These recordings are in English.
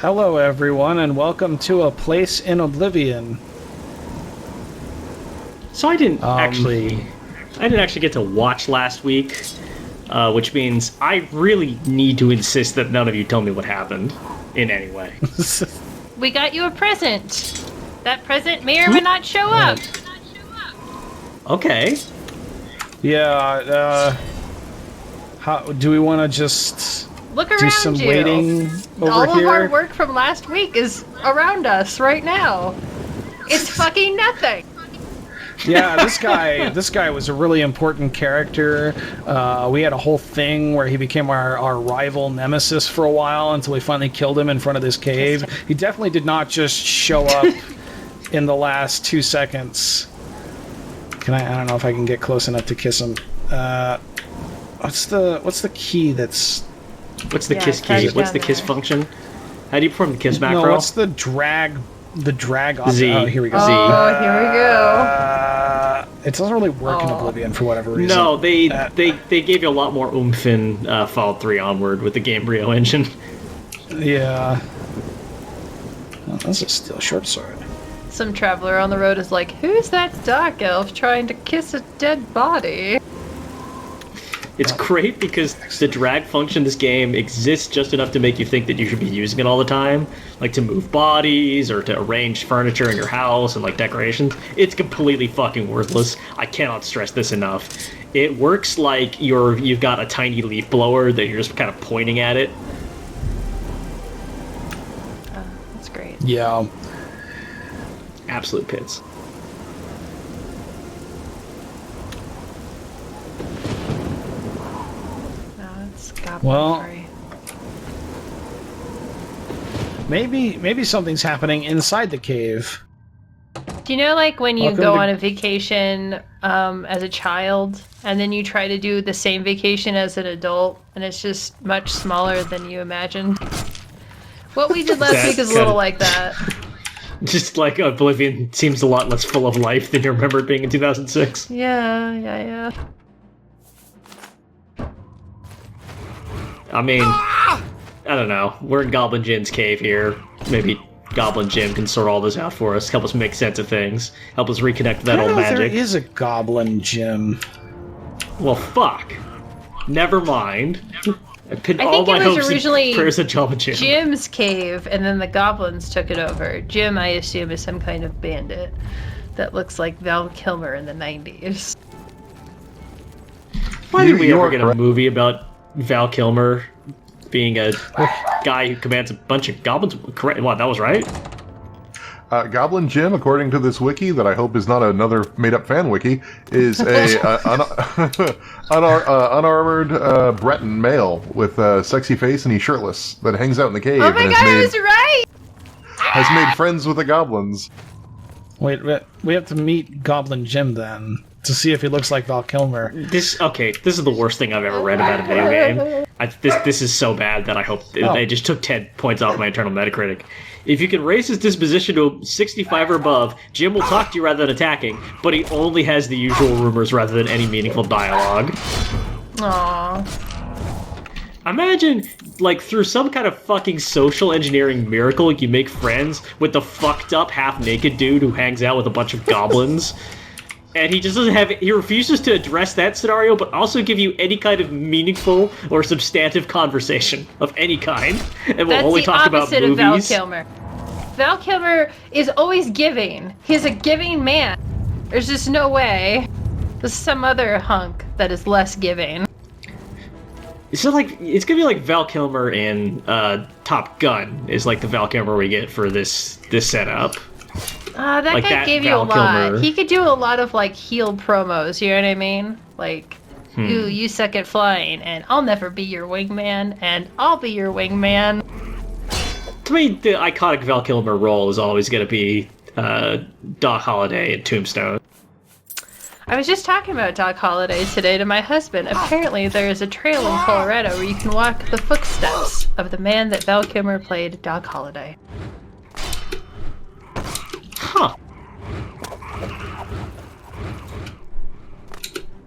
Hello, everyone, and welcome to A Place in Oblivion. So I didn't actually get to watch last week, which means I really need to insist that none of you tell me what happened in any way. We got you a present. That present may or may not show up. Okay. Yeah, how do we want to just Look do around some you. waiting over All here? of our work from last week is around us right now. It's fucking nothing. Yeah, this guy was a really important character. We had a whole thing where he became our rival nemesis for a while until we finally killed him in front of this cave. He definitely did not just show up in the last 2 seconds. I don't know if I can get close enough to kiss him. What's the key that's... What's the kiss key? What's the kiss function? How do you perform the kiss macro? No, what's the drag... The drag... Z. Oh, here we go. Oh, here we go. It doesn't really work in Oblivion for whatever reason. No, they gave you a lot more oomph in Fallout 3 onward with the Gamebryo engine. Yeah. Oh, that's a steel short sword. Some traveler on the road is like, who's that dark elf trying to kiss a dead body? It's great because the drag function in this game exists just enough to make you think that you should be using it all the time. Like to move bodies or to arrange furniture in your house and like decorations. It's completely fucking worthless. I cannot stress this enough. It works like you've got a tiny leaf blower that you're just kind of pointing at it. That's great. Yeah. Absolute pits. No, it's Goblin. Well, Sorry. maybe something's happening inside the cave. Do you know, like, when you Welcome go to- on a vacation as a child, and then you try to do the same vacation as an adult, and it's just much smaller than you imagined? What we did last week is a little like that. Just like Oblivion seems a lot less full of life than you remember it being in 2006. Yeah. I mean, I don't know. We're in Goblin Jin's cave here. Maybe Goblin Jin can sort all this out for us, help us make sense of things, help us reconnect with that old magic. There is a Goblin Gym. Well, fuck. Never mind. I pinned I all think my it was hopes originally and prayers at Goblin Jin. Jim's cave, and then the goblins took it over. Jim, I assume, is some kind of bandit that looks like Val Kilmer in the 90s. Why did we ever get a movie about Val Kilmer being a guy who commands a bunch of goblins? Correct. What, that was right? Goblin Jim, according to this wiki, that I hope is not another made-up fan wiki, is a unarmored Breton male with a sexy face, and he's shirtless, that hangs out in the cave Oh my god, I was right! has made friends with the goblins. Wait, we have to meet Goblin Jim then to see if he looks like Val Kilmer. This is the worst thing I've ever read about a video game. This is so bad that I hope they just took 10 points off my internal Metacritic. If you can raise his disposition to 65 or above, Jim will talk to you rather than attacking, but he only has the usual rumors rather than any meaningful dialogue. Aww. Imagine, like, through some kind of fucking social engineering miracle, you make friends with the fucked up half-naked dude who hangs out with a bunch of goblins. And he just doesn't have... He refuses to address that scenario, but also give you any kind of meaningful or substantive conversation of any kind. And we'll only talk about movies. That's the opposite of Val Kilmer. Val Kilmer is always giving. He's a giving man. There's just no way. There's some other hunk that is less giving. So, like, it's gonna be like Val Kilmer in Top Gun is like the Val Kilmer we get for this setup. That like guy that gave you Val a lot. Kilmer. He could do a lot of, like, heel promos, you know what I mean? Like, ooh, you suck at flying, and I'll never be your wingman, and I'll be your wingman. To me, the iconic Val Kilmer role is always gonna be Doc Holliday in Tombstone. I was just talking about Doc Holliday today to my husband. Apparently, there is a trail in Colorado where you can walk the footsteps of the man that Val Kilmer played, Doc Holliday. Huh.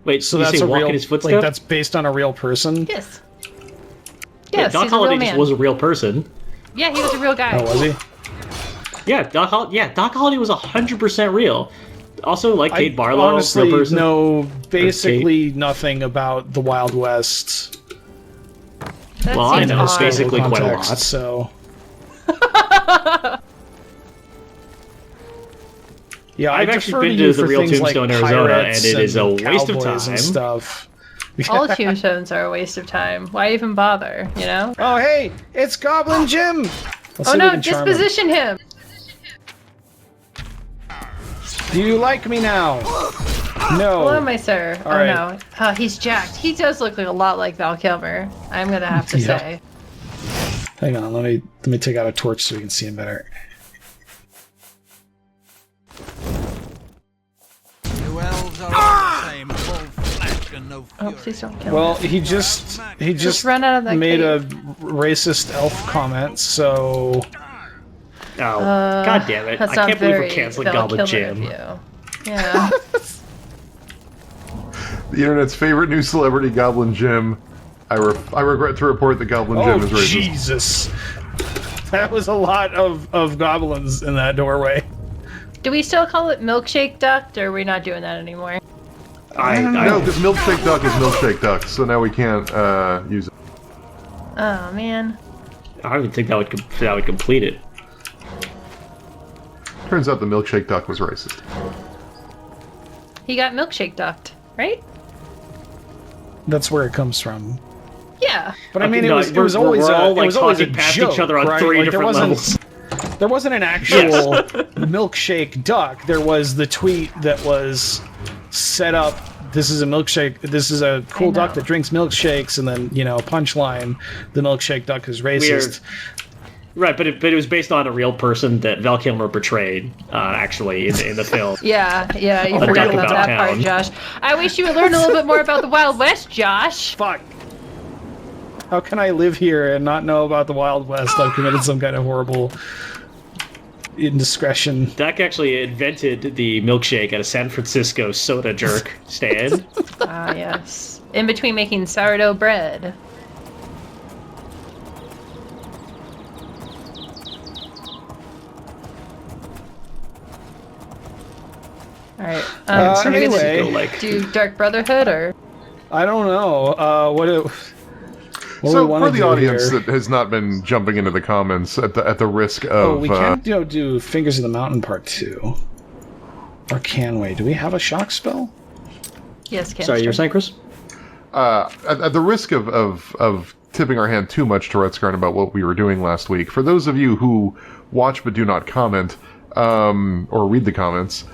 Wait, So you that's say a walk real, in his footsteps? like that's based on a real person? Yes. Yeah, Yes, Doc he's a Holliday real just man. was a real person. Yeah, he was a real guy. Oh, was he? Yeah, Doc Holliday was 100% real. Also, like Kate Barlow, honestly real person. know basically nothing about the Wild West. That Well, I seems know odd. basically quite a lot. So. Yeah, I've I actually defer been to you to the for real things like Tombstone, Arizona, pirates and it is a waste of cowboys time. and stuff. All tombstones are a waste of time. Why even bother, you know? Oh, hey, it's Goblin Jim! Let's Oh see if we no, can charm him. disposition him! Do you like me now? No. Hello, my sir. All oh right. no, he's jacked. He does look like a lot like Val Kilmer. I'm gonna have to Yeah. say. Hang on, let me take out a torch so we can see him better. You elves are all the same, full flesh and no Oh, fury. please don't kill Well, him. he just run out of that made cave. a racist elf comment, so Oh, god damn it. That's I not can't believe we're very canceling Val Goblin Kilmer of Jim. you. Yeah. The internet's favorite new celebrity, Goblin Jim. I regret to report that Goblin oh Jim is racist. Jesus, that was a lot of goblins in that doorway. Do we still call it milkshake duck, or are we not doing that anymore? No, because Milkshake Duck is Milkshake Duck, so now we can't use it. Oh man. I don't even think that would complete it. Turns out the Milkshake Duck was racist. He got milkshake ducked, right? That's where it comes from. Yeah. But I Okay, mean, no, it was always we're all, it like, was always a talking past joke, each other on right? three Like, different levels. There wasn't an actual milkshake duck. There was the tweet that was set up. This is a milkshake. This is a cool duck know. that drinks milkshakes, and then punchline: the milkshake duck is racist. Right, but it was based on a real person that Val Kilmer portrayed, actually, in the film. Yeah, you A forgot duck about about that part, town. Josh. I wish you would learn a little bit more about the Wild West, Josh. Fuck. How can I live here and not know about the Wild West? I've committed some kind of horrible indiscretion. Dak actually invented the milkshake at a San Francisco soda jerk stand. Ah, yes. In between making sourdough bread. Alright, so we're gonna anyway. Go, like, do Dark Brotherhood, or? I don't know. What do So we wanna for the do audience here? that has not been jumping into the comments at the risk Oh, of we can do Fingers of the Mountain Part 2. Or can we? Do we have a shock spell? Yes, Cancer. sorry, you were saying, Chris? at the risk of tipping our hand too much to Redscarn about what we were doing last week, for those of you who watch but do not comment or read the comments,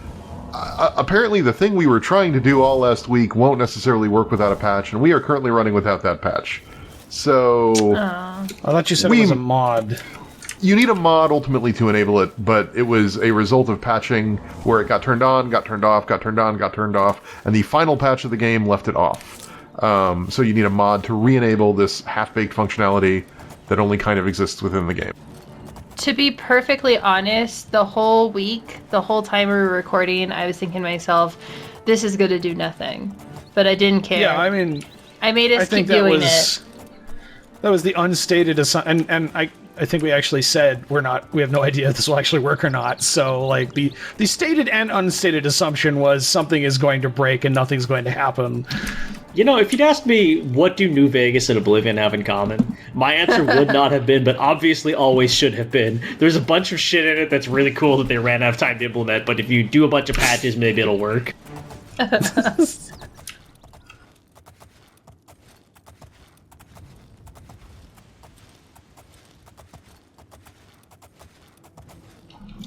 apparently the thing we were trying to do all last week won't necessarily work without a patch, and we are currently running without that patch. So I thought you said it was a mod. you need a mod ultimately to enable it, but it was a result of patching where it got turned on, got turned off, got turned on, got turned off, and the final patch of the game left it off. So you need a mod to re-enable this half-baked functionality that only kind of exists within the game. To be perfectly honest, the whole week, the whole time we were recording, I was thinking to myself, this is going to do nothing. But I didn't care. Yeah, I mean, I made us I think keep that doing was it. that was the unstated assumption, and I think we actually said we have no idea if this will actually work or not. So like the stated and unstated assumption was something is going to break and nothing's going to happen. You know, if you'd asked me what do New Vegas and Oblivion have in common, my answer would not have been, but obviously always should have been. There's a bunch of shit in it that's really cool that they ran out of time to implement, but if you do a bunch of patches, maybe it'll work.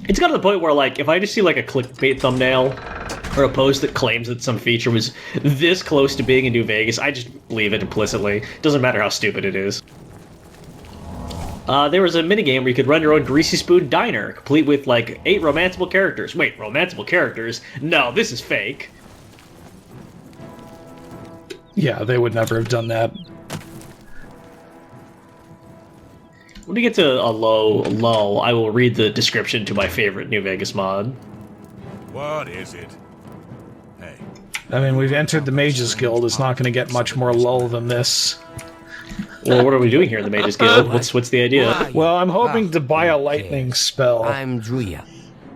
It's got to the point where, like, if I just see, like, a clickbait thumbnail or a post that claims that some feature was this close to being in New Vegas, I just believe it implicitly. Doesn't matter how stupid it is. There was a minigame where you could run your own Greasy Spoon diner, complete with, like, 8 romanceable characters. Wait, romanceable characters? No, this is fake. Yeah, they would never have done that. When we get to a low lull, I will read the description to my favorite New Vegas mod. What is it? Hey. I mean, we've entered the Mages Guild. It's not going to get much more lull than this. Well, what are we doing here in the Mages Guild? What's the idea? Well, I'm hoping to buy a lightning spell. I'm Druya.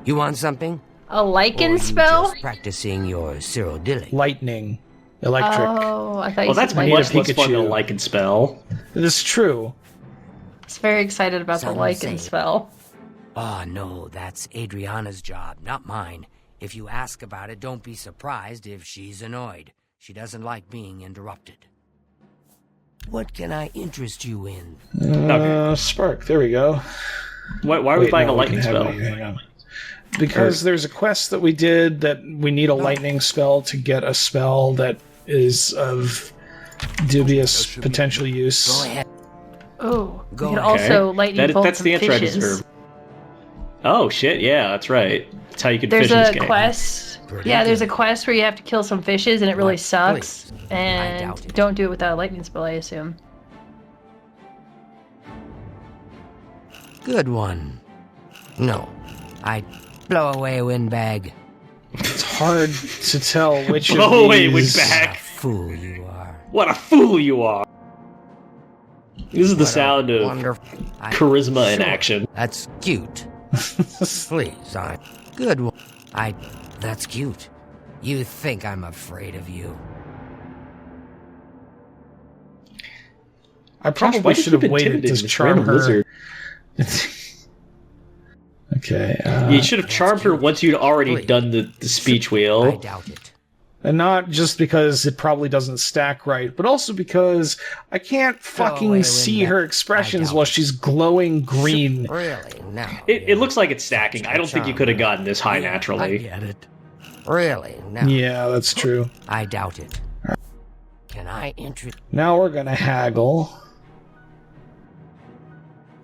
You want something? A lichen Or you spell? just practicing your cyrodiilic? Lightning. Electric. Oh, I thought you Well, that's said need much a less fun than a Pikachu. Lycan spell. It is true. I was very excited about the Some lichen say- spell. Ah, no, that's Adriana's job, not mine. If you ask about it, don't be surprised if she's annoyed. She doesn't like being interrupted. What can I interest you in? Spark. There we go. Why are we Wait, buying no, a we lightning can have spell? it. Hang on. Because there's a quest that we did that we need a lightning spell to get a spell that is of dubious potential Go use. ahead. Oh, we Go could ahead. also lightning bolt That's some the answer I fishes. deserve. Oh shit! Yeah, that's right. That's how you can There's fish in this a game. quest. Pretty Yeah, there's a good. quest where you have to kill some fishes, and it really What? sucks. Please. I And doubt it. don't do it without a lightning spell, I assume. Good one. No, I'd blow away a windbag. It's hard to tell which Blow of away these... windbag. What a fool you are. What a fool you are! This is the What a sound of wonderful... charisma in Sure, action. That's cute. Please, I... Good one. That's cute. You think I'm afraid of you. I Josh, probably why did should you have waited intimidate to this charm random her. lizard? Okay. You should have charmed her once you'd already Please. done the speech I wheel. doubt it. And not just because it probably doesn't stack right, but also because I can't away fucking when see that- her I expressions doubt while it. she's glowing green. Really? No. It looks like it's stacking. I don't think you could have gotten this high I naturally. get it. Really? No. Yeah, that's true. I doubt it. Can I interest... Now we're gonna haggle.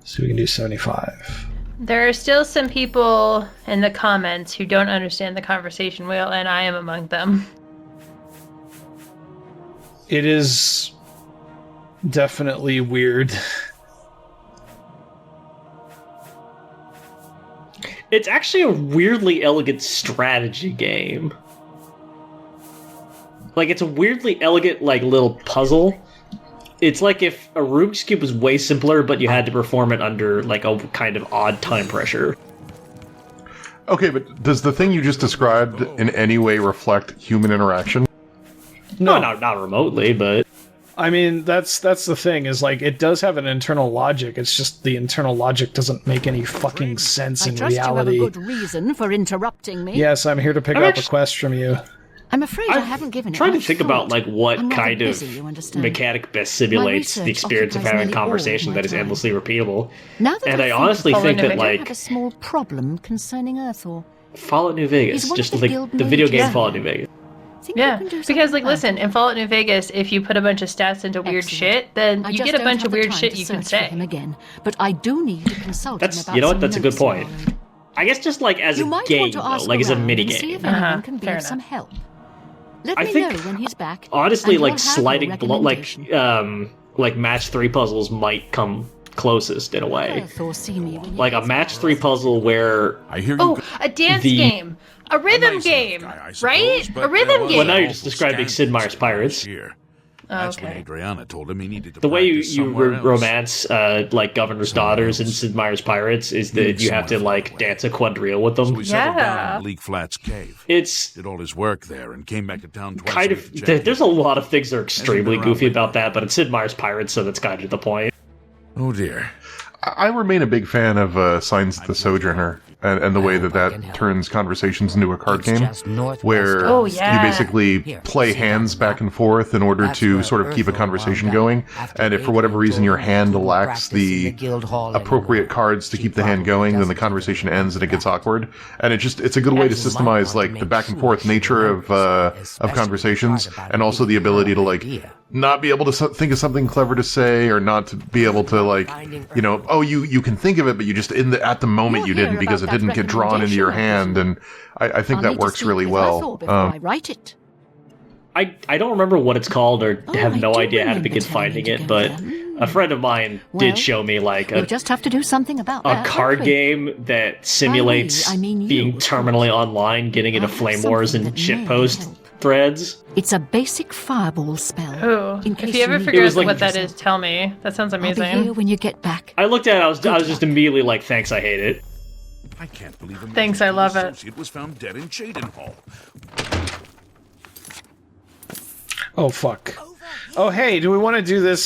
So we can do 75. There are still some people in the comments who don't understand the conversation wheel, and I am among them. It is definitely weird. It's actually a weirdly elegant strategy game. Like, it's a weirdly elegant, like, little puzzle. It's like if a Rubik's Cube was way simpler, but you had to perform it under, like, a kind of odd time pressure. Okay, but does the thing you just described in any way reflect human interaction? No, not remotely, but... I mean, that's the thing, is like, it does have an internal logic, it's just the internal logic doesn't make any fucking sense I in trust reality. you have a good reason for interrupting me. Yes, I'm here to pick I'm up actu- a quest from you. I'm afraid I haven't given it trying to much think about, thought. like, what I'm rather kind of busy, you understand. mechanic best simulates the research experience of occupies having a nearly all conversation my that is time. endlessly repeatable. Now that And I think honestly about think it, that, I like, have a small problem concerning Earthor. Fallout New Vegas, He's one just of the like guild the video game mages. Fallout New Vegas. Think you Yeah, can do because, something like, about listen, it? in Fallout New Vegas, if you put a bunch of stats into weird Excellent. shit, then I you just get a don't bunch have of the weird time shit to you can search for say. him again, but I do need to consult him That's about you know what? some That's a good notes point. borrowed. I guess just like as You a might game, want to though, ask like as a around mini and see game. if anyone Uh-huh, can be fair of some enough. help. Let I me think, know when he's back. Honestly, and like you'll have your sliding recommendation. like match 3 puzzles might come closest in a way. Earthor, see me when he Like a gets match back. 3 puzzle where I hear you. Oh, a dance The- game. A rhythm Nice game, enough guy, I suppose, right? but A there rhythm was game. Well, now you're an just awful describing Sid scandal Meier's Pirates. this year. Oh, That's okay. when Adriana told him he needed to The way practice you somewhere else. romance like governor's daughters in Sid Meier's Pirates is that you have to like dance a quadrille with So them. we settled down Yeah. in Leak Flats Cave. It's Did all his work there and came back to town twice. kind a of week to check there's a lot of things that are extremely around goofy like about that. that, but it's Sid Meier's Pirates, so that's kind of the point. Oh dear. I remain a big fan of Signs of the Sojourner and the way that turns conversations into a card It's game, just northwest where of Oh, us. yeah. you basically Here, play see hands that back map? and forth in order That's to where sort of keep a Earthor conversation wound up going. after And if for whatever Adrian reason your told him hand to lacks practice in the the guild hall appropriate anymore. cards to She keep the hand probably going, then the doesn't conversation keep ends and it gets back. awkward. And it's a good way to And you might want systemize to like the make back and sure forth she nature of remembers, especially conversations, the part about and also the being ability her to like idea. not be able to think of something clever to say, or not to be able to like, you know, oh, you can think of it, but you just at the moment you You'll hear didn't because it about that didn't get drawn into your hand, and I think I'll that need to works speak really with well. Earthor before I write it. I don't remember what it's called or Oh, have I no do idea how to remember begin telling finding you it, to but go there. a friend of mine Well, did show me like We'll a just have to do something about a that. card won't we? game that simulates I mean you, being of terminally course. online, getting into I have flame wars something and that may shitpost help. threads. It's a basic fireball spell. Oh, In if case you ever need figure It out was like- what that is, tell me. That sounds I'll be here amazing. when you get back. I looked at it, I was just immediately like, thanks, I hate it. I can't believe a Thanks, I love it. associate was found dead in Chadenhall. Oh fuck. Oh hey, do we want to do this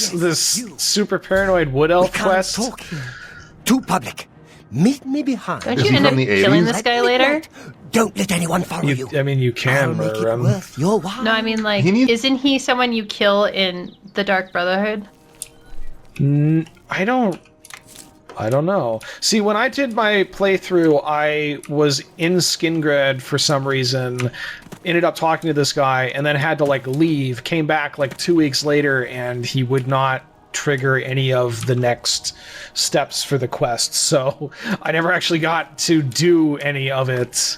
super paranoid wood elf quest? Talk here. Too public. Meet me behind. Don't Is you he end from up the killing 80s? this guy later? Don't let anyone follow you. I mean, you I'll can make murder it him. worth your while. No, I mean, like, He needs- isn't he someone you kill in the Dark Brotherhood? I don't know. See, when I did my playthrough, I was in Skingred for some reason, ended up talking to this guy, and then had to, like, leave, came back, like, 2 weeks later, and he would not trigger any of the next steps for the quest, so I never actually got to do any of it.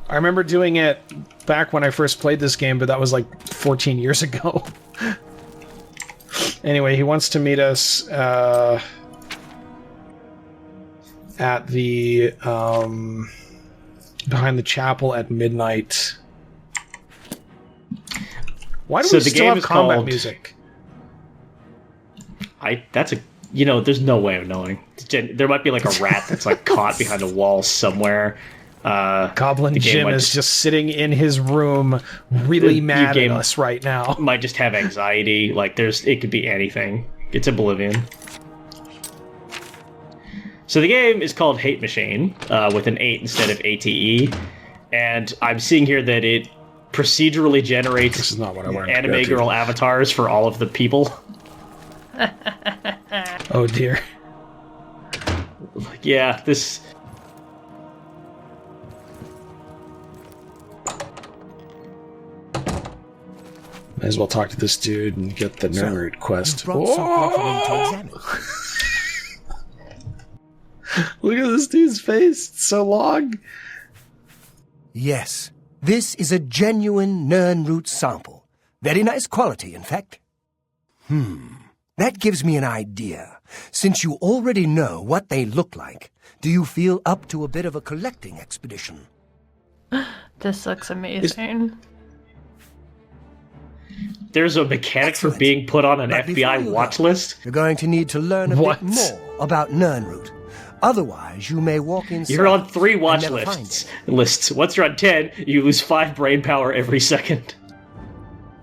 I remember doing it back when I first played this game, but that was, like, 14 years ago. Anyway, he wants to meet us, at the, behind the chapel at midnight. Why do So we the still game have is combat called- music? There's no way of knowing. There might be like a rat that's like caught behind a wall somewhere. Goblin the game Jim might is just sitting in his room, really The mad at game- us right now. Might just have anxiety. Like it could be anything. It's Oblivion. So the game is called Hate Machine, with an 8 instead of ATE, and I'm seeing here that it procedurally generates This is not what I wanted to anime go to. girl avatars for all of the people. Oh dear. Yeah, this... Might as well talk to this dude and get the nerd quest. Brought something for me to Whoa! examine. Look at this dude's face. It's so long. Yes, this is a genuine Nernroot sample. Very nice quality, in fact. That gives me an idea. Since you already know what they look like, do you feel up to a bit of a collecting expedition? This looks amazing. There's a mechanic for Excellent. being put on an But before FBI you watch go, list. You're going to need to learn a What? bit more about Nernroot. Otherwise, you may walk inside. You're on 3 watch and never lists. Once you're on 10, you lose 5 brain power every second.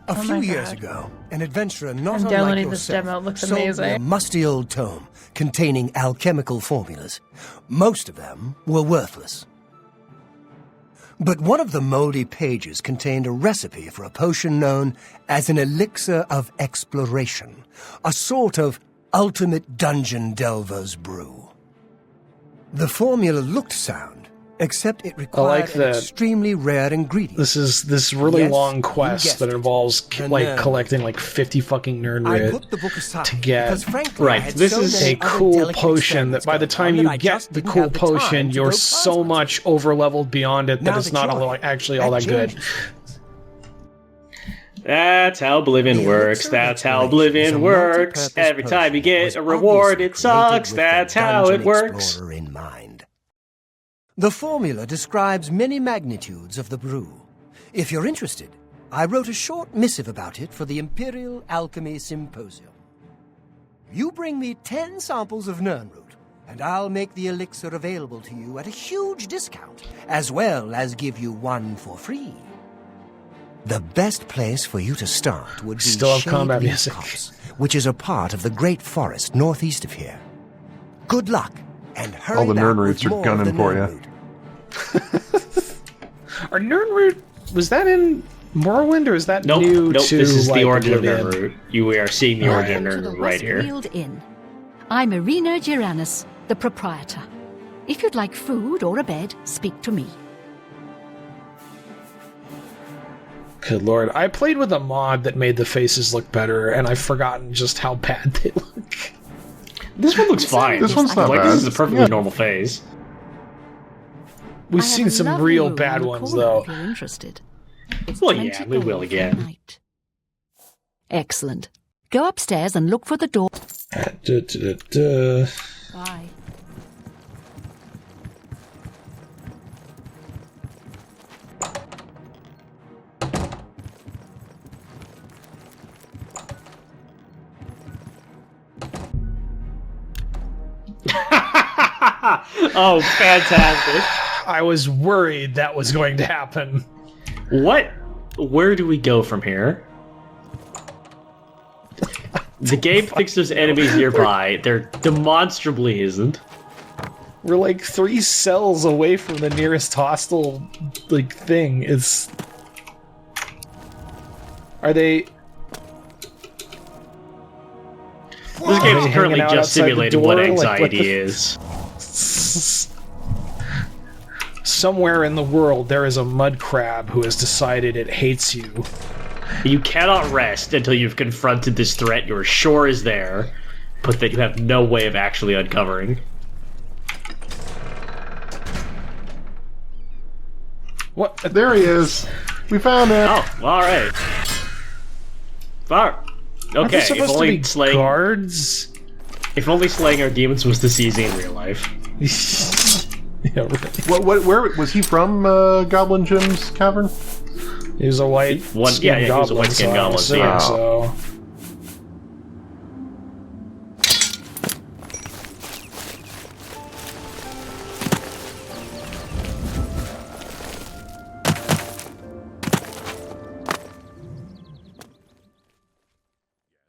A few my years God. ago, an adventurer not I'm unlike downloading this yourself demo. It looks sold me a amazing. musty old tome containing alchemical formulas. Most of them were worthless. But one of the moldy pages contained a recipe for a potion known as an elixir of exploration, a sort of ultimate dungeon delver's brew. The formula looked sound, except it required an that. extremely rare ingredient. This is this really Yes, long you quest guessed that it. involves The like nerd. collecting like 50 fucking nerd I writ put the book aside to get because, frankly, Right, I had this so is many a other cool delicate potion that experiments by the going time on you that I get just the didn't cool have the time potion, to you're go so past much over leveled beyond it that Now it's that not you're all, actually here, all that that good. changes. That's how Oblivion The works. elixir of That's how exploration is Oblivion a works. multi-purpose Every time you potion get was a reward, obviously it sucks. created with That's the how it dungeon works. explorer in mind. The formula describes many magnitudes of the brew. If you're interested, I wrote a short missive about it for the Imperial Alchemy Symposium. You bring me 10 samples of Nernroot, and I'll make the elixir available to you at a huge discount, as well as give you one for free. The best place for you to start would be Still have Shade combat Leaf music. Copse, which is a part of the Great Forest northeast of here. Good luck, and hurry All the back Nernroots with are more of gunning the for ya. Nernroot. Are Nerdroot, was that in Morrowind or is that Nope, new nope. to This is like, the origin of Oblivion? Nernroot. You are seeing the origin Welcome of to the Nernroot right here. Westfield Inn. I'm Irina Giranus, the proprietor. If you'd like food or a bed, speak to me. Good lord. I played with a mod that made the faces look better, and I've forgotten just how bad they look. This one looks fine. This one's not like, bad. This is a perfectly Yeah. normal phase. We've I have seen a some lovely real room bad in the ones, corner though. If you're interested. It's Well, 20 yeah, we will gold for again. a night. Excellent. Go upstairs and look for the door. Bye. Oh, fantastic. I was worried that was going to happen. What? Where do we go from here? The game thinks there's enemies nearby. There demonstrably isn't. We're like 3 cells away from the nearest hostile, like, thing. It's... Are they... This game's currently out just outside the simulating door? what Like, anxiety what the- is. Somewhere in the world, there is a mud crab who has decided it hates you. You cannot rest until you've confronted this threat you're sure is there, but that you have no way of actually uncovering. What? There he is. We found it. Oh, alright. Far. Aren't Okay, they supposed to be guards? If only slaying our demons was this easy in real life. Yeah, right. Where was he from? Goblin Jim's cavern? He was a white He was a white-skinned goblin, so I yeah. assume so.